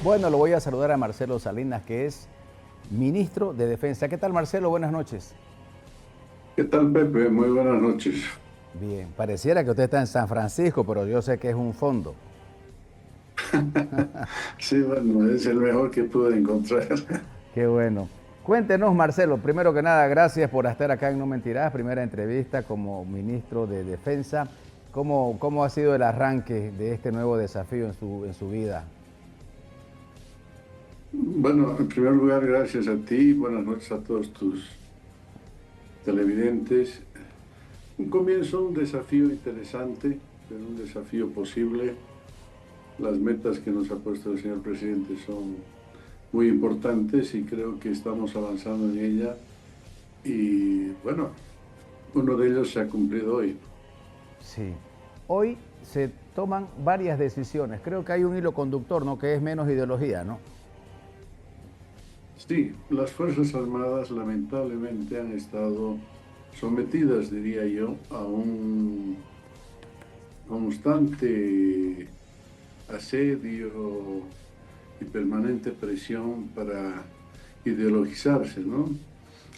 Bueno, lo voy a saludar a Marcelo Salinas, que es ministro de Defensa. ¿Qué tal, Marcelo? Buenas noches. ¿Qué tal, Pepe? Muy buenas noches. Bien, pareciera que usted está en San Francisco, pero yo sé que es un fondo. Sí, bueno, es el mejor que pude encontrar. Qué bueno. Cuéntenos, Marcelo, primero que nada, gracias por estar acá en No Mentirás, primera entrevista como ministro de Defensa. ¿Cómo ha sido el arranque de este nuevo desafío en su vida? Bueno, en primer lugar, gracias a ti. Buenas noches a todos tus televidentes. Un comienzo, un desafío interesante, pero un desafío posible. Las metas que nos ha puesto el señor presidente son muy importantes y creo que estamos avanzando en ella. Y bueno, uno de ellos se ha cumplido hoy. Sí. Hoy se toman varias decisiones. Creo que hay un hilo conductor, ¿no? Que es menos ideología, ¿no? Sí, las Fuerzas Armadas lamentablemente han estado sometidas, diría yo, a un constante asedio y permanente presión para ideologizarse, ¿no?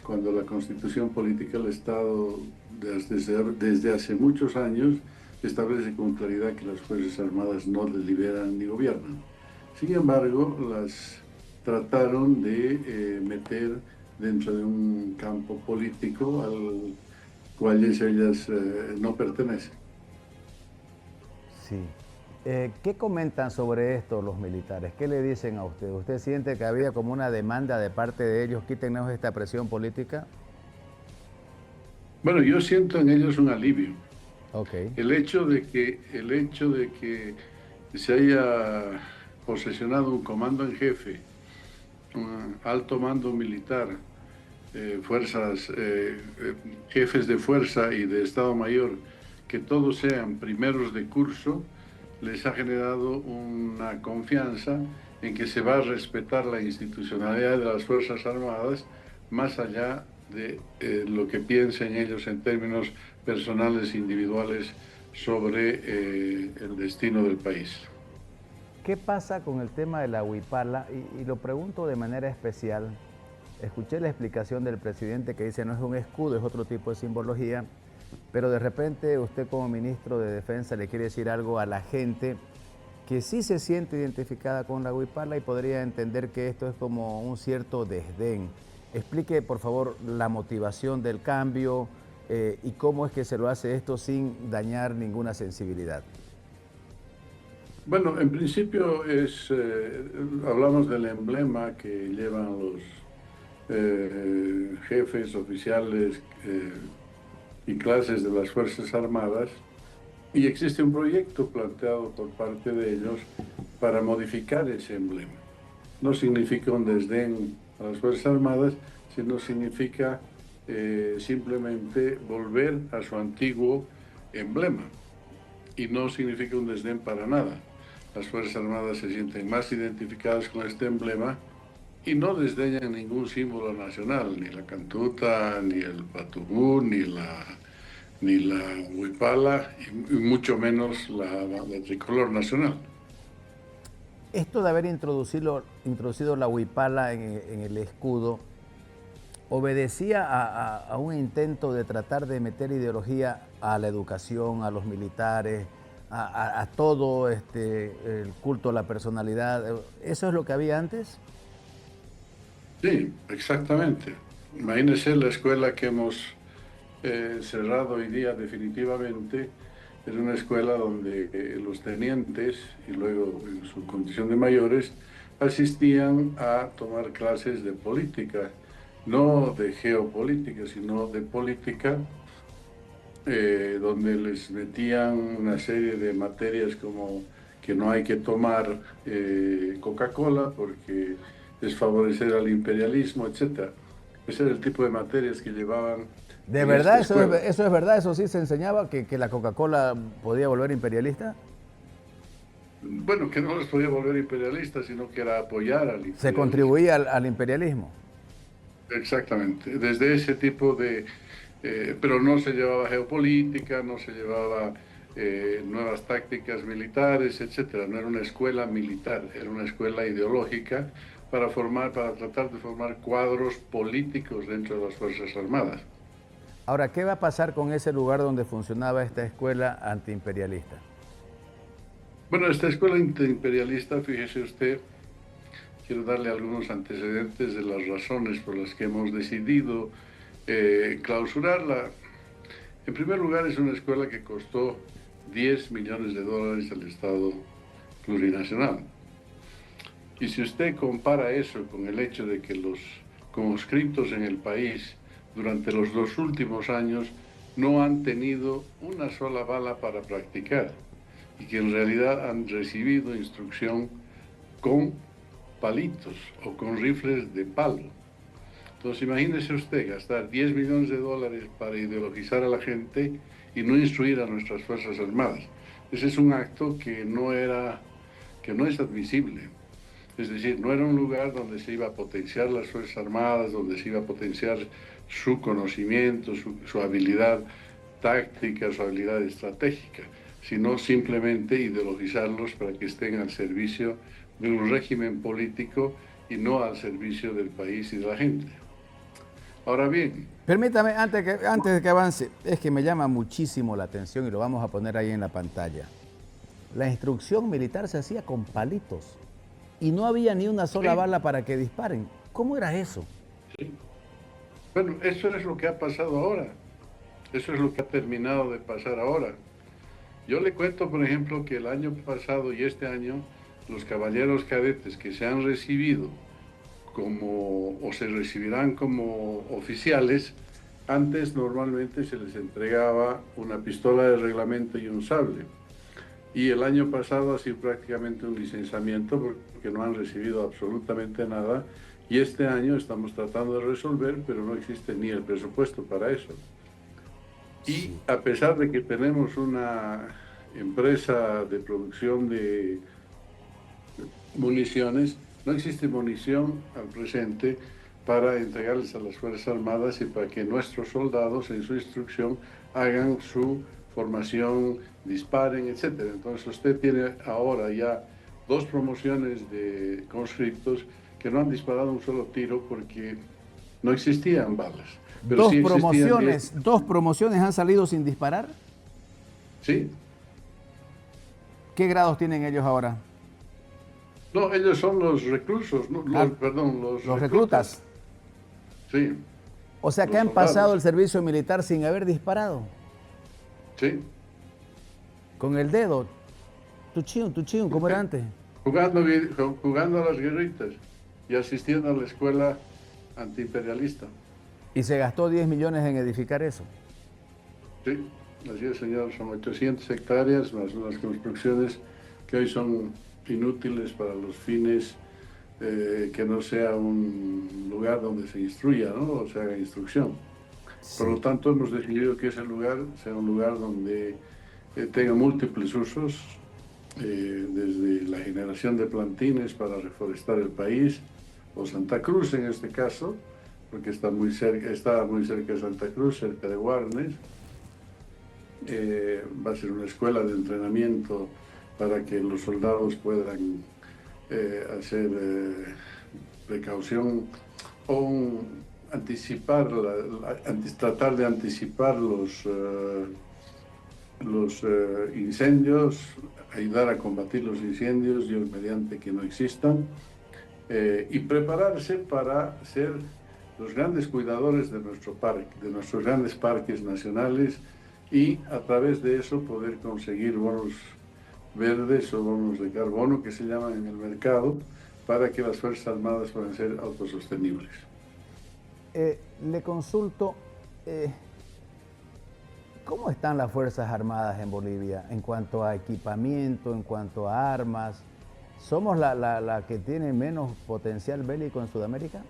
Cuando la Constitución Política del Estado, desde hace muchos años, establece con claridad que las Fuerzas Armadas no deliberan ni gobiernan. Sin embargo, las trataron de meter dentro de un campo político al cual ellas no pertenecen. Sí. ¿Qué comentan sobre esto los militares? ¿Qué le dicen a usted? ¿Usted siente que había como una demanda de parte de ellos, quítenos esta presión política? Bueno, yo siento en ellos un alivio. Ok, El hecho de que se haya posesionado un comando en jefe, un alto mando militar, jefes de fuerza y de Estado Mayor, que todos sean primeros de curso, les ha generado una confianza en que se va a respetar la institucionalidad de las Fuerzas Armadas más allá de lo que piensen ellos en términos personales e individuales sobre el destino del país. ¿qué pasa con el tema de la huipala? Y lo pregunto de manera especial. Escuché la explicación del presidente que dice no es un escudo, es otro tipo de simbología, pero de repente usted como ministro de Defensa le quiere decir algo a la gente que sí se siente identificada con la huipala y podría entender que esto es como un cierto desdén. Explique, por favor, la motivación del cambio y cómo es que se lo hace esto sin dañar ninguna sensibilidad. Bueno, en principio hablamos del emblema que llevan los jefes, oficiales y clases de las Fuerzas Armadas, y existe un proyecto planteado por parte de ellos para modificar ese emblema. No significa un desdén a las Fuerzas Armadas, sino significa simplemente volver a su antiguo emblema, y no significa un desdén para nada. Las Fuerzas Armadas se sienten más identificadas con este emblema y no desdeñan ningún símbolo nacional, ni la cantuta, ni el patubú, ni la huipala, y mucho menos la tricolor nacional. Esto de haber introducido la huipala en el escudo, ¿obedecía a un intento de tratar de meter ideología a la educación, a los militares, a todo el culto a la personalidad? ¿Eso es lo que había antes? Sí, exactamente. Imagínense la escuela que hemos cerrado hoy día definitivamente. Es una escuela donde los tenientes y luego en su condición de mayores asistían a tomar clases de política, no de geopolítica, sino de política, donde les metían una serie de materias como que no hay que tomar Coca-Cola porque es favorecer al imperialismo, etcétera. Ese era el tipo de materias que llevaban ¿De en esta verdad escuela. eso es verdad? ¿Eso sí se enseñaba que la Coca-Cola podía volver imperialista? Bueno, que no les podía volver imperialistas, sino que era apoyar al ¿Se imperialismo. contribuía al imperialismo? Exactamente, desde ese tipo de, pero no se llevaba geopolítica, no se llevaba nuevas tácticas militares, etcétera. No era una escuela militar, era una escuela ideológica para tratar de formar cuadros políticos dentro de las Fuerzas Armadas. Ahora, ¿qué va a pasar con ese lugar donde funcionaba esta escuela antiimperialista? Bueno, esta escuela antiimperialista, fíjese usted, quiero darle algunos antecedentes de las razones por las que hemos decidido clausurarla. En primer lugar, es una escuela que costó 10 millones de dólares al Estado plurinacional. Y si usted compara eso con el hecho de que los conscriptos en el país durante los 2 últimos años no han tenido una sola bala para practicar y que en realidad han recibido instrucción con palitos o con rifles de palo. Entonces imagínese usted gastar 10 millones de dólares para ideologizar a la gente y no instruir a nuestras Fuerzas Armadas. Ese es un acto que no es admisible. Es decir, no era un lugar donde se iba a potenciar las Fuerzas Armadas, donde se iba a potenciar su conocimiento, su habilidad táctica, su habilidad estratégica, sino simplemente ideologizarlos para que estén al servicio de un régimen político y no al servicio del país y de la gente. Ahora bien... Permítame, antes de que avance, es que me llama muchísimo la atención y lo vamos a poner ahí en la pantalla. La instrucción militar se hacía con palitos y no había ni una sola bala para que disparen. ¿Cómo era eso? Sí. Bueno, eso es lo que ha pasado ahora. Eso es lo que ha terminado de pasar ahora. Yo le cuento, por ejemplo, que el año pasado y este año, los caballeros cadetes que se han recibido o se recibirán como oficiales, antes normalmente se les entregaba una pistola de reglamento y un sable. Y el año pasado ha sido prácticamente un licenciamiento porque no han recibido absolutamente nada. Y este año estamos tratando de resolver, pero no existe ni el presupuesto para eso. Y a pesar de que tenemos una empresa de producción de municiones, no existe munición al presente para entregarles a las Fuerzas Armadas y para que nuestros soldados en su instrucción hagan su formación, disparen, etc. Entonces usted tiene ahora ya 2 promociones de conscriptos que no han disparado un solo tiro porque no existían balas. Pero ¿Dos sí promociones, 2 promociones han salido sin disparar? Sí. ¿Qué grados tienen ellos ahora? No, ellos son los reclusos, no, los reclutas. Sí. O sea que han pasado el servicio militar sin haber disparado. Sí. Con el dedo. Tuchín, como era antes. Jugando a las guerritas y asistiendo a la escuela antiimperialista. ¿Y se gastó 10 millones en edificar eso? Sí, así es, señor. Son 800 hectáreas más unas construcciones que hoy son inútiles para los fines que no sea un lugar donde se instruya, ¿no? O se haga instrucción. Sí. Por lo tanto, hemos decidido que ese lugar sea un lugar donde tenga múltiples usos, desde la generación de plantines para reforestar el país, o Santa Cruz en este caso, porque está muy cerca de Santa Cruz, cerca de Guarnes. Va a ser una escuela de entrenamiento para que los soldados puedan hacer precaución o tratar de anticipar los incendios, ayudar a combatir los incendios, Dios mediante que no existan, y prepararse para ser los grandes cuidadores de nuestro parque, de nuestros grandes parques nacionales, y a través de eso poder conseguir bonos verdes o bonos de carbono que se llaman en el mercado para que las Fuerzas Armadas puedan ser autosostenibles. Le consulto, ¿cómo están las Fuerzas Armadas en Bolivia en cuanto a equipamiento, en cuanto a armas? ¿Somos la que tiene menos potencial bélico en Sudamérica?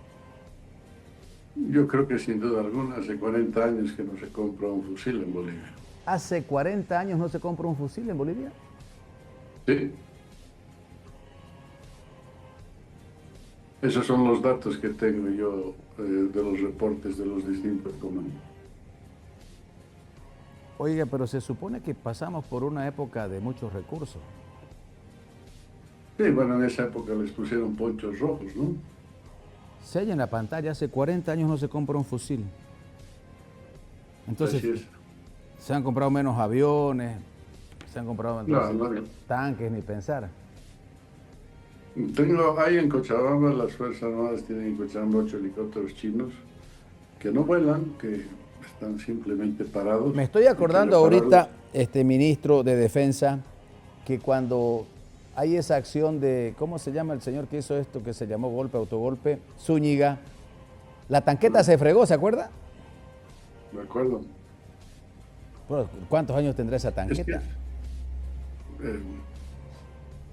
Yo creo que sin duda alguna, hace 40 años que no se compra un fusil en Bolivia. ¿Hace 40 años no se compra un fusil en Bolivia? Sí. Esos son los datos que tengo yo de los reportes de los distintos comandos. Oiga, pero se supone que pasamos por una época de muchos recursos. Sí, bueno, en esa época les pusieron ponchos rojos, ¿no? Se halla en la pantalla, hace 40 años no se compra un fusil. Entonces, Así es. se han comprado menos aviones, se han comprado No, entonces no. tanques, ni pensar. Ahí en Cochabamba, las Fuerzas Armadas tienen en Cochabamba 8 helicópteros chinos que no vuelan, que están simplemente parados. Me estoy Y que acordando repararlos. ahorita, ministro de Defensa, que cuando hay esa acción de, ¿cómo se llama el señor que hizo esto, que se llamó golpe, autogolpe? Zúñiga. La tanqueta se fregó, ¿se acuerda? De acuerdo. Bueno, ¿cuántos años tendrá esa Es que tanqueta? eh,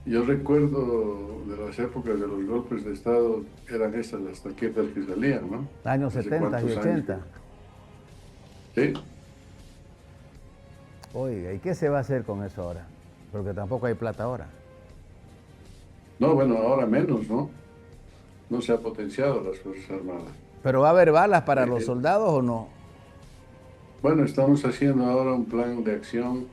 yo recuerdo de las épocas de los golpes de Estado, eran esas las tanquetas que salían, ¿no? Años Hace 70 y cuántos años. 80. Sí. Oiga, ¿y qué se va a hacer con eso ahora? Porque tampoco hay plata ahora. No, bueno, ahora menos, ¿no? No se ha potenciado las Fuerzas Armadas. ¿Pero va a haber balas para Eh, los eh, soldados o no? bueno, estamos haciendo ahora un plan de acción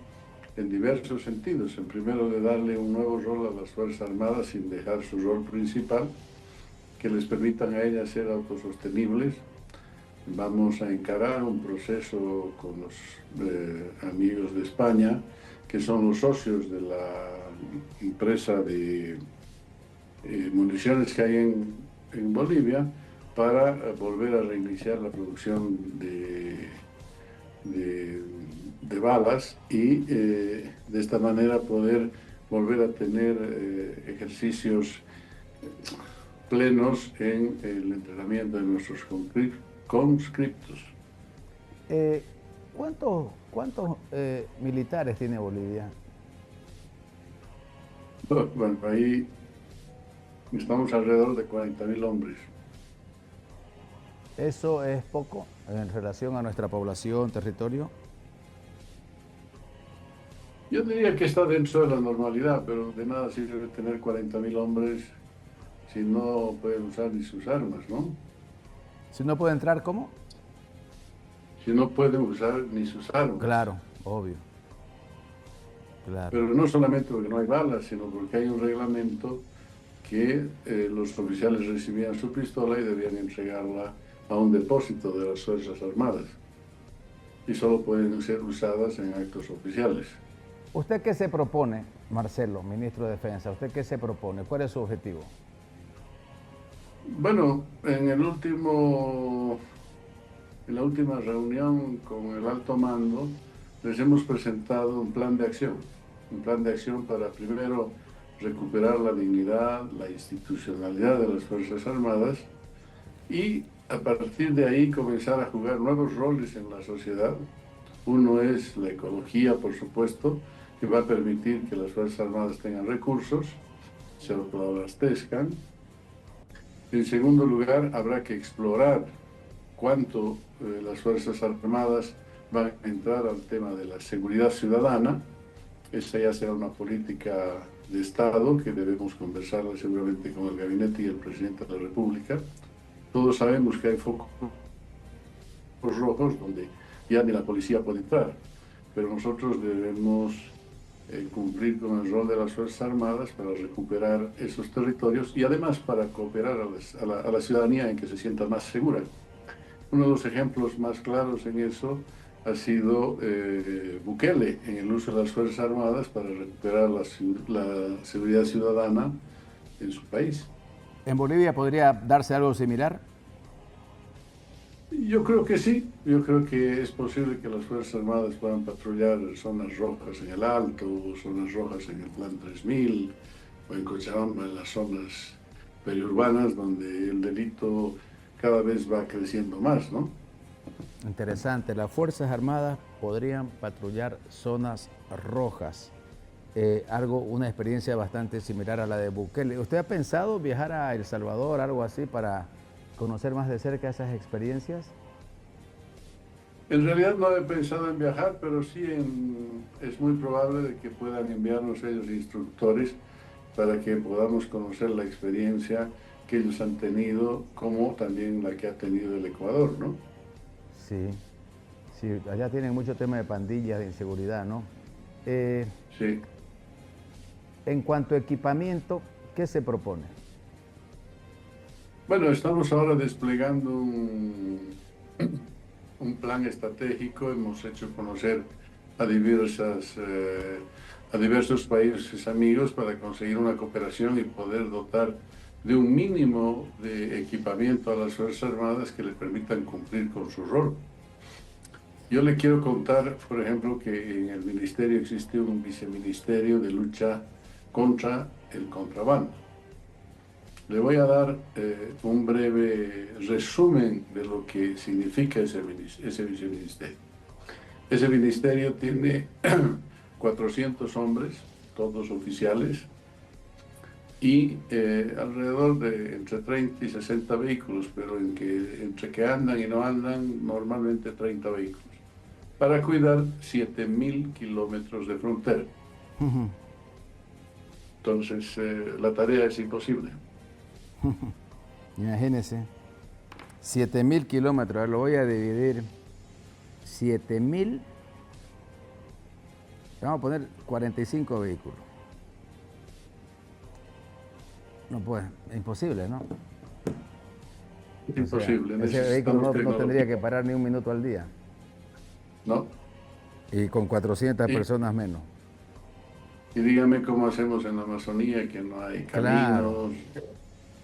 en diversos sentidos. En primero, de darle un nuevo rol a las Fuerzas Armadas sin dejar su rol principal, que les permitan a ellas ser autosostenibles. Vamos a encarar un proceso con los amigos de España, que son los socios de la empresa de municiones que hay en Bolivia, para volver a reiniciar la producción de balas y de esta manera poder volver a tener ejercicios plenos en el entrenamiento de nuestros conscriptos. ¿Cuántos militares tiene Bolivia? Bueno, ahí estamos alrededor de 40.000 hombres. ¿Eso es poco en relación a nuestra población, territorio? Yo diría que está dentro de la normalidad, pero de nada sirve tener 40.000 hombres si no pueden usar ni sus armas, ¿no? Si no puede entrar, ¿cómo? Si no pueden usar ni sus armas. Claro, obvio. Claro. Pero no solamente porque no hay balas, sino porque hay un reglamento que los oficiales recibían su pistola y debían entregarla a un depósito de las Fuerzas Armadas. Y solo pueden ser usadas en actos oficiales. ¿Usted qué se propone, Marcelo, ministro de Defensa? ¿Usted qué se propone? ¿Cuál es su objetivo? Bueno, en la última reunión con el alto mando, les hemos presentado un plan de acción para primero recuperar la dignidad, la institucionalidad de las Fuerzas Armadas y a partir de ahí comenzar a jugar nuevos roles en la sociedad. Uno es la ecología, por supuesto, que va a permitir que las Fuerzas Armadas tengan recursos, se autoabastezcan. En segundo lugar, habrá que explorar cuánto las Fuerzas Armadas van a entrar al tema de la seguridad ciudadana. Esa ya será una política de Estado que debemos conversarla seguramente con el gabinete y el presidente de la República. Todos sabemos que hay focos rojos donde ya ni la policía puede entrar, pero nosotros debemos cumplir con el rol de las Fuerzas Armadas para recuperar esos territorios y además para cooperar a la ciudadanía en que se sienta más segura. Uno de los ejemplos más claros en eso ha sido Bukele en el uso de las Fuerzas Armadas para recuperar la seguridad ciudadana en su país. ¿En Bolivia podría darse algo similar? Yo creo que sí, yo creo que es posible que las Fuerzas Armadas puedan patrullar zonas rojas en el Alto, zonas rojas en el Plan 3000 o en Cochabamba, en las zonas periurbanas donde el delito cada vez va creciendo más, ¿no? Interesante, las Fuerzas Armadas podrían patrullar zonas rojas. Una experiencia bastante similar a la de Bukele. ¿Usted ha pensado viajar a El Salvador, algo así, para conocer más de cerca esas experiencias? En realidad no he pensado en viajar, pero sí es muy probable de que puedan enviarnos ellos instructores para que podamos conocer la experiencia que ellos han tenido, como también la que ha tenido el Ecuador, ¿no? Sí, Sí, allá tienen mucho tema de pandillas, de inseguridad, ¿no? Sí. En cuanto a equipamiento, ¿qué se propone? Bueno, estamos ahora desplegando un plan estratégico. Hemos hecho conocer a a diversos países amigos para conseguir una cooperación y poder dotar de un mínimo de equipamiento a las Fuerzas Armadas que les permitan cumplir con su rol. Yo le quiero contar, por ejemplo, que en el ministerio existe un viceministerio de lucha contra el contrabando. Le voy a dar un breve resumen de lo que significa ese viceministerio. Ese ministerio tiene 400 hombres, todos oficiales, y alrededor de entre 30 y 60 vehículos, pero entre que andan y no andan, normalmente 30 vehículos, para cuidar 7.000 kilómetros de frontera. Entonces, la tarea es imposible. Imagínense, 7.000 kilómetros, a ver, lo voy a dividir, 7.000, vamos a poner 45 vehículos. No puede, es imposible, ¿no? Imposible. O sea, ese vehículo no tendría que parar ni un minuto al día. ¿No? Y con 400 personas menos. Y dígame cómo hacemos en la Amazonía, que no hay Claro. caminos,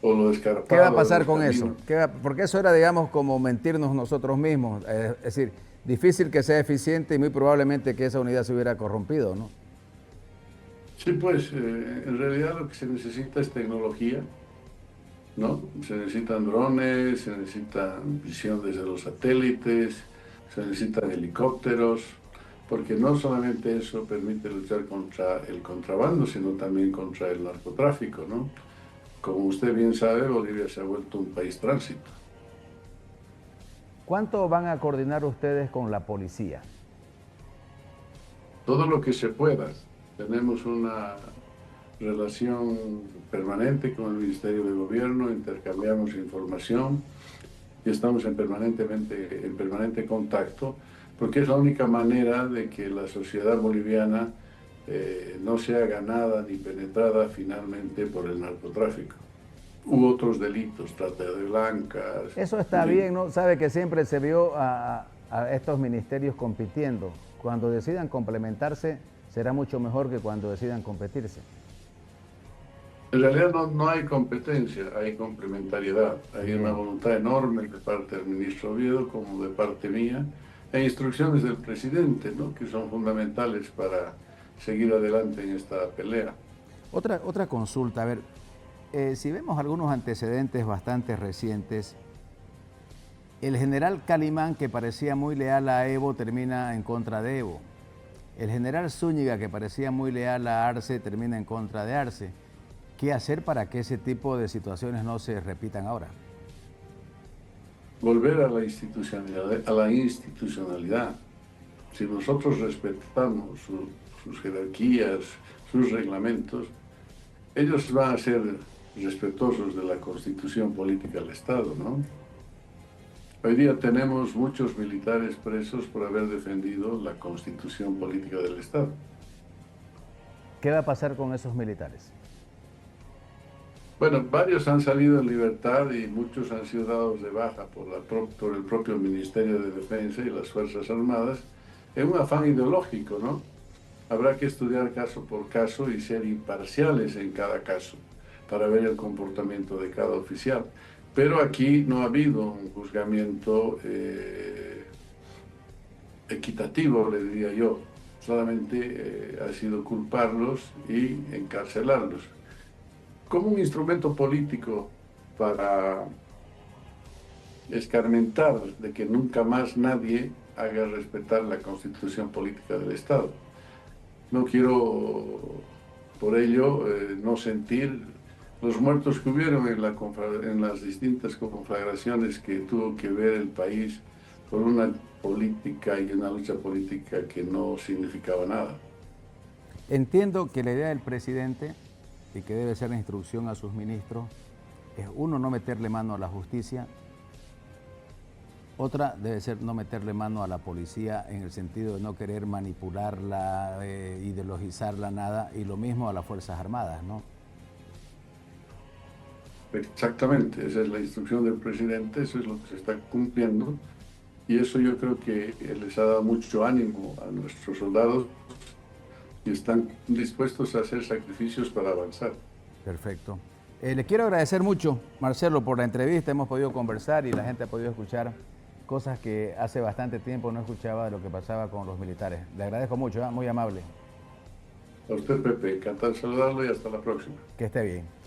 o lo escarpado. ¿Qué va a pasar los con caminos. eso? Porque eso era, digamos, como mentirnos nosotros mismos. Es decir, difícil que sea eficiente y muy probablemente que esa unidad se hubiera corrompido, ¿no? Sí, pues, en realidad lo que se necesita es tecnología, ¿no? Se necesitan drones, se necesitan visión desde los satélites, se necesitan helicópteros, porque no solamente eso permite luchar contra el contrabando, sino también contra el narcotráfico, ¿no? Como usted bien sabe, Bolivia se ha vuelto un país tránsito. ¿Cuánto van a coordinar ustedes con la policía? Todo lo que se pueda. Tenemos una relación permanente con el Ministerio de Gobierno, intercambiamos información y estamos en permanente contacto, porque es la única manera de que la sociedad boliviana no sea ganada ni penetrada finalmente por el narcotráfico u otros delitos, trata de blancas. Eso está bien, ¿no? Sabe que siempre se vio a estos ministerios compitiendo. Cuando decidan complementarse, será mucho mejor que cuando decidan competirse. En realidad no hay competencia, hay complementariedad. Hay una voluntad enorme de parte del ministro Oviedo como de parte mía e instrucciones del presidente, ¿no?, que son fundamentales para seguir adelante en esta pelea. Otra consulta, a ver, si vemos algunos antecedentes bastante recientes, el general Calimán, que parecía muy leal a Evo, termina en contra de Evo. El general Zúñiga, que parecía muy leal a Arce, termina en contra de Arce. ¿Qué hacer para que ese tipo de situaciones no se repitan ahora? Volver a la institucionalidad. Si nosotros respetamos sus jerarquías, sus reglamentos, ellos van a ser respetuosos de la Constitución política del Estado, ¿no? Hoy día tenemos muchos militares presos por haber defendido la Constitución política del Estado. ¿Qué va a pasar con esos militares? Bueno, varios han salido en libertad y muchos han sido dados de baja por el propio Ministerio de Defensa y las Fuerzas Armadas en un afán ideológico, ¿no? Habrá que estudiar caso por caso y ser imparciales en cada caso para ver el comportamiento de cada oficial. Pero aquí no ha habido un juzgamiento equitativo, le diría yo. Solamente ha sido culparlos y encarcelarlos como un instrumento político para escarmentar de que nunca más nadie haga respetar la Constitución política del Estado. No quiero, por ello, no sentir los muertos que hubieron en las distintas conflagraciones que tuvo que ver el país por una política y una lucha política que no significaba nada. Entiendo que la idea del presidente, y que debe ser la instrucción a sus ministros, es uno, no meterle mano a la justicia, Otra debe ser no meterle mano a la policía en el sentido de no querer manipularla, ideologizarla, nada, y lo mismo a las Fuerzas Armadas, ¿no? Exactamente, esa es la instrucción del presidente, eso es lo que se está cumpliendo y eso yo creo que les ha dado mucho ánimo a nuestros soldados y están dispuestos a hacer sacrificios para avanzar. Perfecto. Le quiero agradecer mucho, Marcelo, por la entrevista. Hemos podido conversar y la gente ha podido escuchar cosas que hace bastante tiempo no escuchaba de lo que pasaba con los militares. Le agradezco mucho, muy amable. A usted, Pepe, encantado de saludarlo y hasta la próxima. Que esté bien.